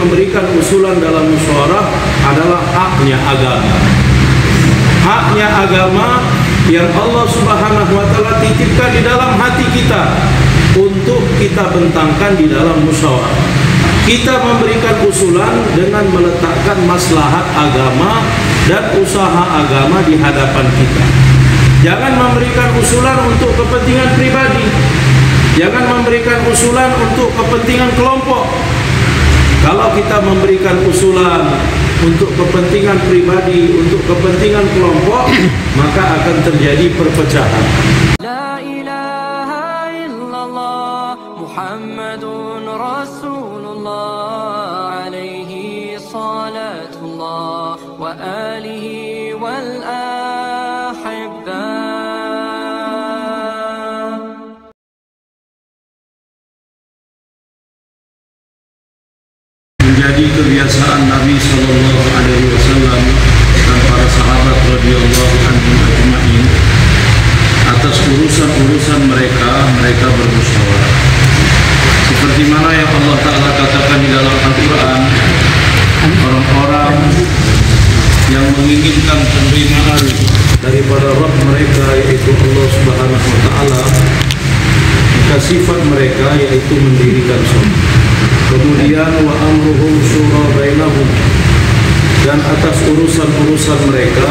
memberikan usulan dalam musyawarah adalah haknya agama. Haknya agama yang Allah Subhanahu wa taala titipkan di dalam hati kita untuk kita bentangkan di dalam musyawarah. Kita memberikan usulan dengan meletakkan maslahat agama dan usaha agama di hadapan kita. Jangan memberikan usulan untuk kepentingan pribadi. Jangan memberikan usulan untuk kepentingan kelompok. Kalau kita memberikan usulan untuk kepentingan pribadi, untuk kepentingan kelompok, maka akan terjadi perpecahan. La ilaha illallah Muhammadun Rasulullah alaihi salatullah wa alihi wal ahibba. Menjadi kebiasaan Nabi Sallallahu Alaihi Wasallam dan para sahabat radhiyallahu anhum ajma'in, atas urusan-urusan mereka bermusyawarah. Seperti mana yang Allah Ta'ala katakan di dalam Al-Quran, orang-orang yang menginginkan penerimaan daripada Rabb mereka, yaitu Allah Subhanahu Wa Ta'ala, maka sifat mereka yaitu mendirikan sholat. Kemudian wa amruhum syura bainahum, dan atas urusan-urusan mereka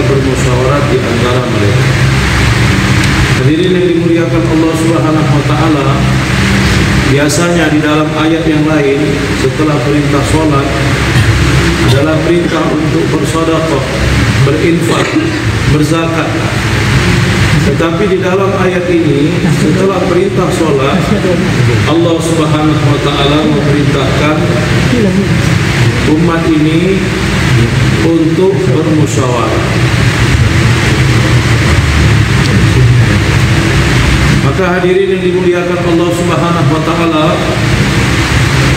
bermusyawarah di antara mereka. Hadirin yang dimuliakan Allah Subhanahu wa taala, biasanya di dalam ayat yang lain setelah perintah salat adalah perintah untuk bersedekah, berinfak, berzakat. Tetapi di dalam ayat ini setelah perintah salat, Allah Subhanahu wa taala memerintahkan umat ini untuk bermusyawarah. Maka hadirin yang dimuliakan Allah Subhanahu wa taala,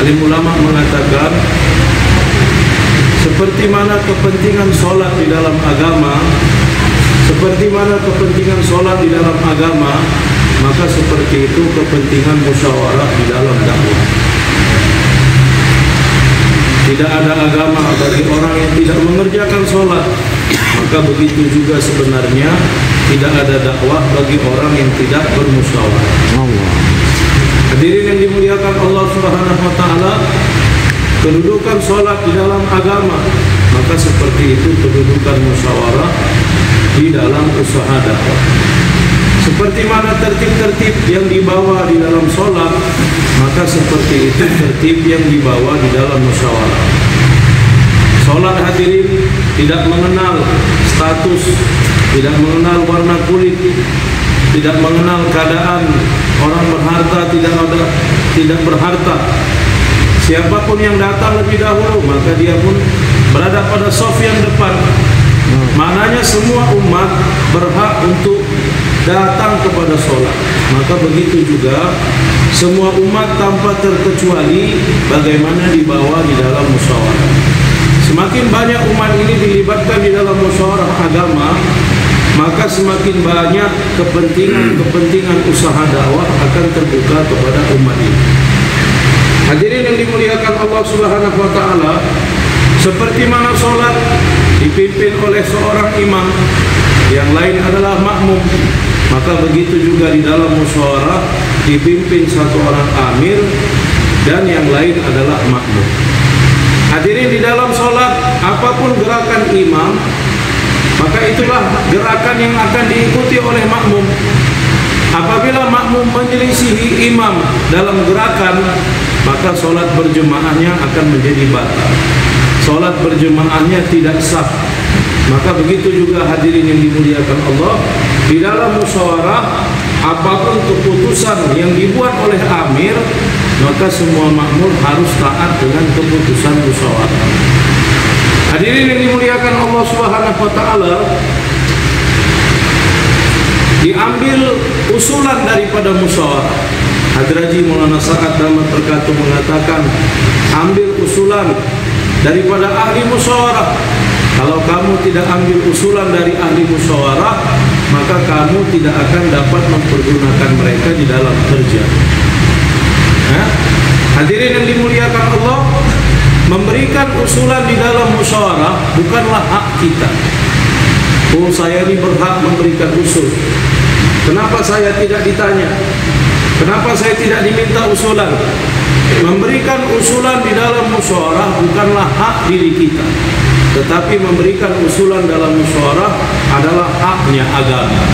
alim ulama mengatakan seperti mana kepentingan salat di dalam agama, seperti mana kepentingan sholat di dalam agama, maka seperti itu kepentingan musyawarah di dalam dakwah. Tidak ada agama bagi orang yang tidak mengerjakan sholat, maka begitu juga sebenarnya tidak ada dakwah bagi orang yang tidak bermusyawarah. Hadirin yang dimuliakan Allah Subhanahu wa taala, kedudukan sholat di dalam agama, maka seperti itu kedudukan musyawarah di dalam usaha dakwah. Seperti mana tertib-tertib yang dibawa di dalam sholat, maka seperti itu tertib yang dibawa di dalam musyawarah. Sholat hadirin tidak mengenal status, tidak mengenal warna kulit, tidak mengenal keadaan orang berharta, tidak berharta. Siapapun yang datang lebih dahulu, maka dia pun berada pada saf yang depan. Maknanya semua umat berhak untuk datang kepada sholat. Maka begitu juga semua umat tanpa terkecuali bagaimana dibawa di dalam musyawarah. Semakin banyak umat ini dilibatkan di dalam musyawarah agama, maka semakin banyak kepentingan usaha dakwah akan terbuka kepada umat ini. Hadirin yang dimuliakan Allah Subhanahu wa taala, seperti mana sholat dipimpin oleh seorang imam, yang lain adalah makmum, maka begitu juga di dalam musyawarah dipimpin satu orang amir dan yang lain adalah makmum. Hadirin, di dalam sholat apapun gerakan imam, maka itulah gerakan yang akan diikuti oleh makmum. Apabila makmum menyelisihi imam dalam gerakan, maka sholat berjemaahnya akan menjadi batal. Sholat berjemaahnya tidak sah. Maka begitu juga hadirin yang dimuliakan Allah, di dalam musyawarah apapun keputusan yang dibuat oleh amir, maka semua makmum harus taat dengan keputusan musyawarah. Hadirin yang dimuliakan Allah Subhanahu wa taala, diambil usulan daripada musyawarah. Hadraji Maulana Sa'ad Damat Berkatuh mengatakan, ambil usulan daripada ahli musyawarah. Kalau kamu tidak ambil usulan dari ahli musyawarah, maka kamu tidak akan dapat mempergunakan mereka di dalam kerja. Hadirin yang dimuliakan Allah, Memberikan usulan di dalam musyawarah bukanlah hak kita. Oh, saya ini berhak memberikan usul. Kenapa saya tidak ditanya? Kenapa saya tidak diminta usulan? Memberikan usulan di dalam musyawarah bukanlah hak diri kita, tetapi memberikan usulan dalam musyawarah adalah haknya agama.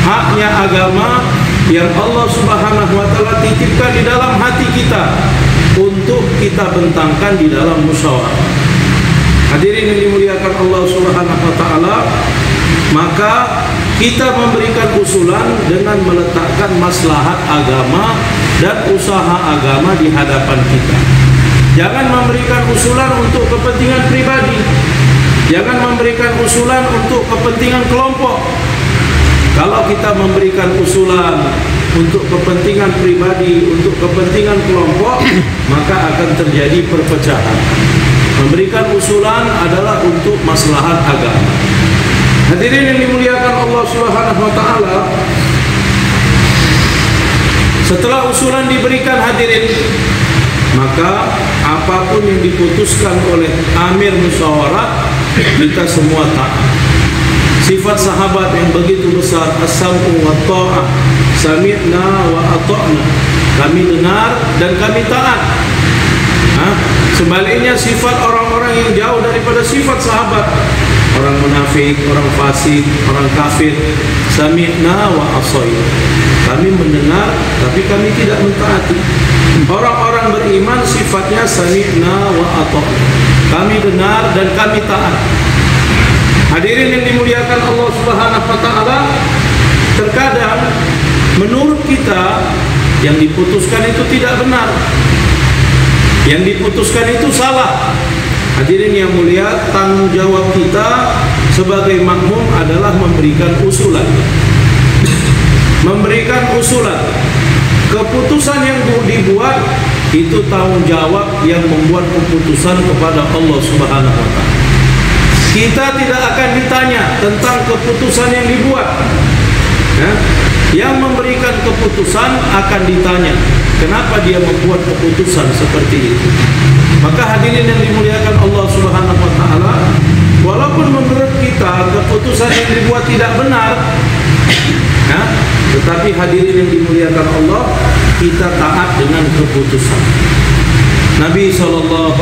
Haknya agama yang Allah Subhanahu wa taala titipkan di dalam hati kita untuk kita bentangkan di dalam musyawarah. Hadirin yang dimuliakan Allah Subhanahu wa taala, maka kita memberikan usulan dengan meletakkan maslahat agama dan usaha agama di hadapan kita. Jangan memberikan usulan untuk kepentingan pribadi. Jangan memberikan usulan untuk kepentingan kelompok. Kalau kita memberikan usulan untuk kepentingan pribadi, untuk kepentingan kelompok, maka akan terjadi perpecahan. Memberikan usulan adalah untuk maslahat agama. Hadirin yang dimuliakan Allah Subhanahu wa taala, setelah usulan diberikan hadirin, maka apapun yang diputuskan oleh amir musyawarah kita semua taat. Sifat sahabat yang begitu besar, as-sam'u wa ta'ah, sami'na wa ata'na, kami dengar dan kami taat. Sebaliknya sifat orang-orang yang jauh daripada sifat sahabat, orang munafik, orang fasik, orang kafir, sami'na wa asayna, kami mendengar tapi kami tidak mentaati. Orang-orang beriman sifatnya sami'na wa ata'na, kami dengar dan kami taat. Hadirin yang dimuliakan Allah Subhanahu wa taala, terkadang menurut kita yang diputuskan itu tidak benar, yang diputuskan itu salah. Hadirin yang mulia, tanggung jawab kita sebagai makmum adalah memberikan usulan. Memberikan usulan. Keputusan yang dibuat itu tanggung jawab yang membuat keputusan kepada Allah Subhanahu wa taala. Kita tidak akan ditanya tentang keputusan yang dibuat. Yang memberikan keputusan akan ditanya, kenapa dia membuat keputusan seperti itu. Maka hadirin yang dimuliakan Allah Subhanahu wa taala, walaupun menurut kita keputusan yang dibuat tidak benar, tetapi hadirin yang dimuliakan Allah, kita taat dengan keputusan. Nabi SAW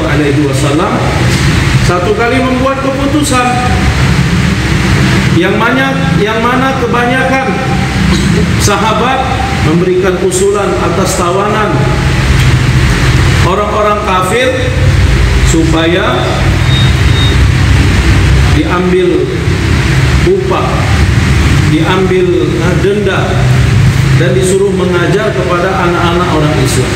satu kali membuat keputusan yang mana kebanyakan sahabat memberikan usulan atas tawanan orang-orang kafir supaya diambil upah, diambil denda, dan disuruh mengajar kepada anak-anak orang Islam.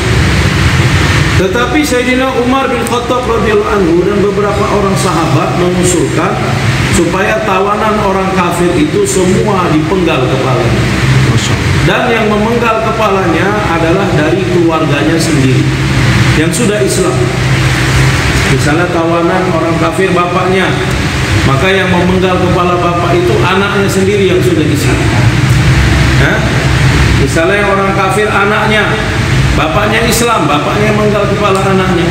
Tetapi Sayyidina Umar bin Khattab radhiyallahu anhu dan beberapa orang sahabat mengusulkan supaya tawanan orang kafir itu semua dipenggal kepalanya. Dan yang memenggal kepalanya adalah dari keluarganya sendiri yang sudah Islam. Misalnya tawanan orang kafir bapaknya, maka yang memenggal kepala bapak itu anaknya sendiri yang sudah Islam. Misalnya yang orang kafir anaknya, bapaknya Islam, bapaknya menggal kepala anaknya.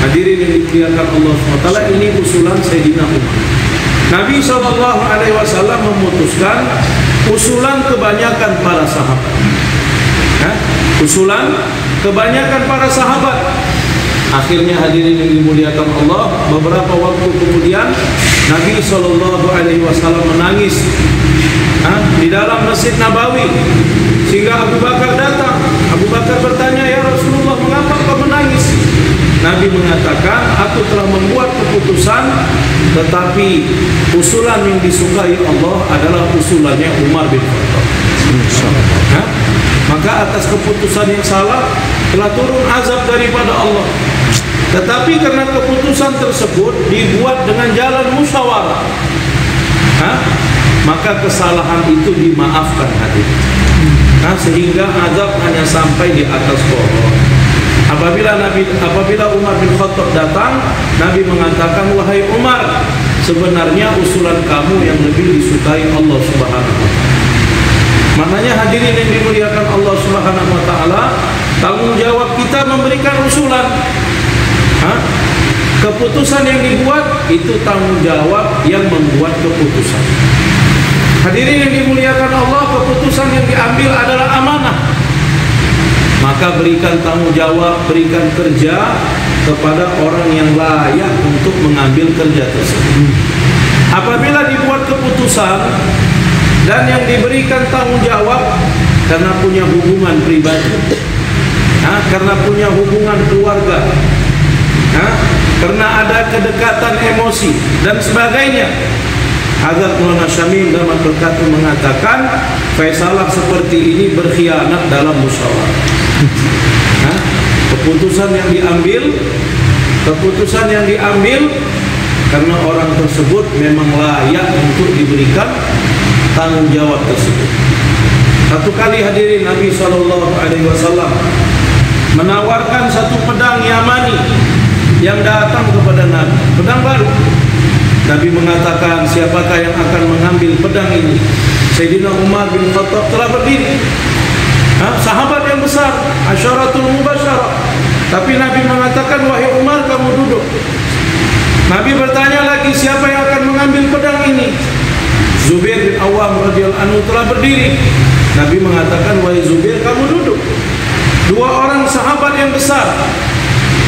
Hadirin yang dimuliakan Allah SWT, ini usulan Sayyidina Umar. Nabi SAW memutuskan usulan kebanyakan para sahabat. Usulan kebanyakan para sahabat. Akhirnya hadirin yang dimuliakan Allah, beberapa waktu kemudian Nabi SAW menangis di dalam Masjid Nabawi, sehingga Abu Bakar datang. Abu Bakar bertanya, "Ya Rasulullah, mengapa kau menangis?" Nabi mengatakan, "Aku telah membuat keputusan, tetapi usulan yang disukai Allah adalah usulannya Umar bin Khattab." Maka atas keputusan yang salah telah turun azab daripada Allah. Tetapi karena keputusan tersebut dibuat dengan jalan musyawarah, maka kesalahan itu dimaafkan hadirin. Sehingga azab hanya sampai di atas pohon. Apabila Umar bin Khattab datang, Nabi mengatakan, "Wahai Umar, sebenarnya usulan kamu yang lebih disukai Allah Subhanahu wa taala." Maknanya hadirin yang dimuliakan Allah Subhanahu wa taala, tanggung jawab kita memberikan usulan. keputusan yang dibuat itu tanggung jawab yang membuat keputusan. Hadirin yang dimuliakan Allah, keputusan yang diambil adalah amanah. Maka berikan tanggung jawab, berikan kerja kepada orang yang layak untuk mengambil kerja tersebut. Apabila dibuat keputusan dan yang diberikan tanggung jawab karena punya hubungan pribadi, karena punya hubungan keluarga, karena ada kedekatan emosi dan sebagainya. Hazrat Maulana Syamil Damat Berkatu mengatakan faisalah seperti ini berkhianat dalam musyawarah. Keputusan yang diambil karena orang tersebut memang layak untuk diberikan tanggung jawab tersebut. Satu kali hadirin Nabi SAW menawarkan satu pedang Yamani yang datang kepada Nabi, pedang baru. Nabi mengatakan, siapakah yang akan mengambil pedang ini? Sayyidina Umar bin Khattab telah berdiri, sahabat yang besar, asyaratul mubasyarah. Tapi Nabi mengatakan, wahai Umar, kamu duduk. Nabi bertanya lagi, siapa yang akan mengambil pedang ini? Zubair bin Awam radhiyallahu anhu telah berdiri. Nabi mengatakan, wahai Zubair, kamu duduk. Dua orang sahabat yang besar,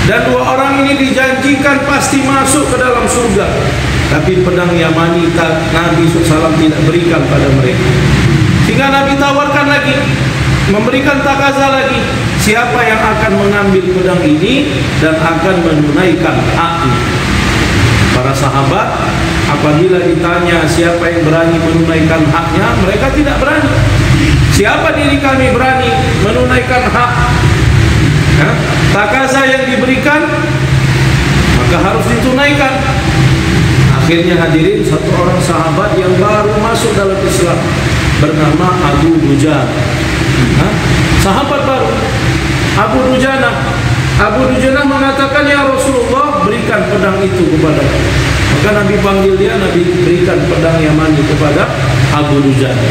dan dua orang ini dijanjikan pasti masuk ke dalam surga. Tapi pedang Yamani Nabi SAW tidak berikan pada mereka. Sehingga Nabi tawarkan lagi, memberikan takaza lagi, siapa yang akan mengambil pedang ini dan akan menunaikan haknya. Para sahabat apabila ditanya siapa yang berani menunaikan haknya, mereka tidak berani. Siapa diri kami berani menunaikan hak? Takaza yang diberikan maka harus ditunaikan. Akhirnya hadirin, satu orang sahabat yang baru masuk dalam Islam bernama Abu Dujana. Sahabat baru Abu Dujana. Abu Dujana mengatakan, ya Rasulullah, berikan pedang itu kepada aku. Maka Nabi panggil dia, Nabi berikan pedang Yamani kepada Abu Dujana.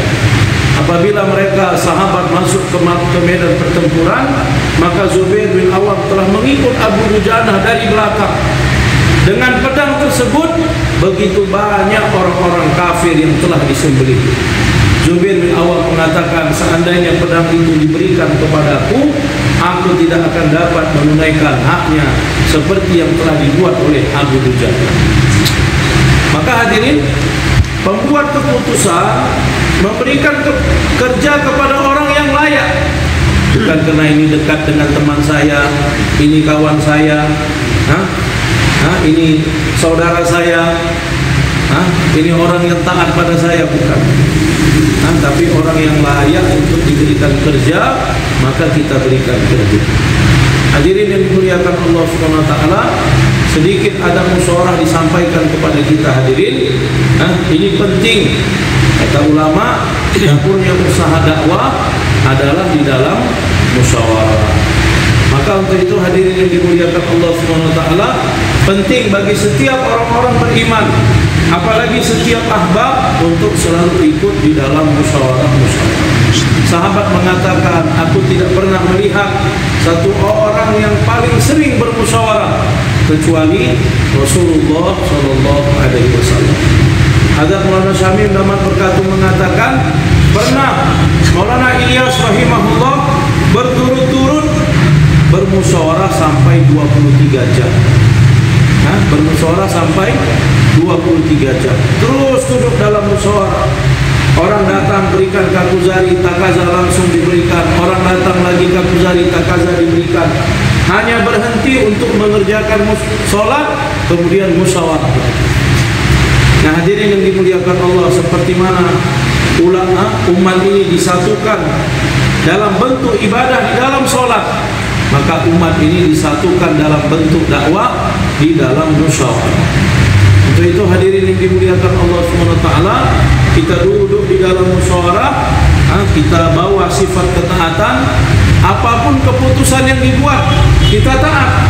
Apabila mereka sahabat masuk ke medan pertempuran, maka Zubair bin Awam telah mengikut Abu Dujana dari belakang. Dengan pedang tersebut, begitu banyak orang-orang kafir yang telah disembelih. Zubair bin Awam mengatakan, seandainya pedang itu diberikan kepadaku, aku tidak akan dapat menunaikan haknya seperti yang telah dibuat oleh Abu Dujana. Maka hadirin, pembuat keputusan memberikan kerja kepada orang yang layak. Bukan karena ini dekat dengan teman saya, ini kawan saya, ini saudara saya, ini orang yang taat pada saya, bukan. Tapi orang yang layak untuk diberikan kerja, maka kita berikan kerja. Hadirin yang dimuliakan Allah Subhanahu wa taala, sedikit ada musyawarah disampaikan kepada kita hadirin. Ini penting. Kata ulama, dapurnya usaha dakwah adalah di dalam musyawarah. Maka untuk itu hadirin yang dimuliakan Allah Subhanahu wa taala, penting bagi setiap orang-orang beriman, apalagi setiap ahbab, untuk selalu ikut di dalam musyawarah. Sahabat mengatakan, aku tidak pernah melihat satu orang yang paling sering bermusyawarah kecuali Rasulullah sallallahu alaihi wasallam. Hazrat Maulana Syamil Damat Berkatu mengatakan, pernah Maulana Ilyas rahimahullah berturut-turut bermusyawarah sampai 23 jam. Bermusyawarah sampai 23 jam. Terus duduk dalam musyawarah. Orang datang berikan kakuzari, takaza langsung diberikan. Orang datang lagi kakuzari, takaza diberikan. Hanya berhenti untuk mengerjakan sholat, kemudian musyawarah. Nah hadirin yang dimuliakan Allah, seperti mana ulama umat ini disatukan dalam bentuk ibadah di dalam sholat, maka umat ini disatukan dalam bentuk dakwah di dalam musyawarah. Untuk itu hadirin yang dimuliakan Allah SWT, kita duduk di dalam musyawarah, kita bawa sifat ketaatan. Apapun keputusan yang dibuat, kita taat.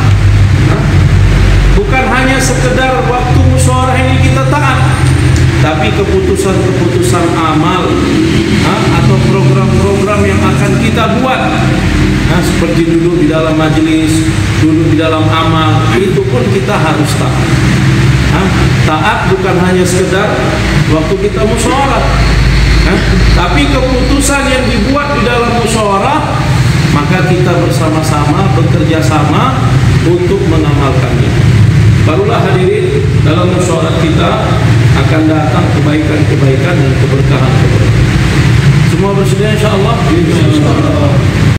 Bukan hanya sekedar waktu musyawarah ini kita taat, tapi keputusan-keputusan amal atau program-program yang akan kita buat, seperti duduk di dalam majelis, duduk di dalam amal, itu pun kita harus taat. Taat bukan hanya sekedar waktu kita musyawarah, tapi keputusan yang dibuat di dalam musyawarah, maka kita bersama-sama bekerja sama untuk mengamalkannya. Barulah hadirin, dalam musyawarah kita akan datang kebaikan-kebaikan dan keberkahan-keberkahan. Semua bersedia insyaallah? Insyaallah.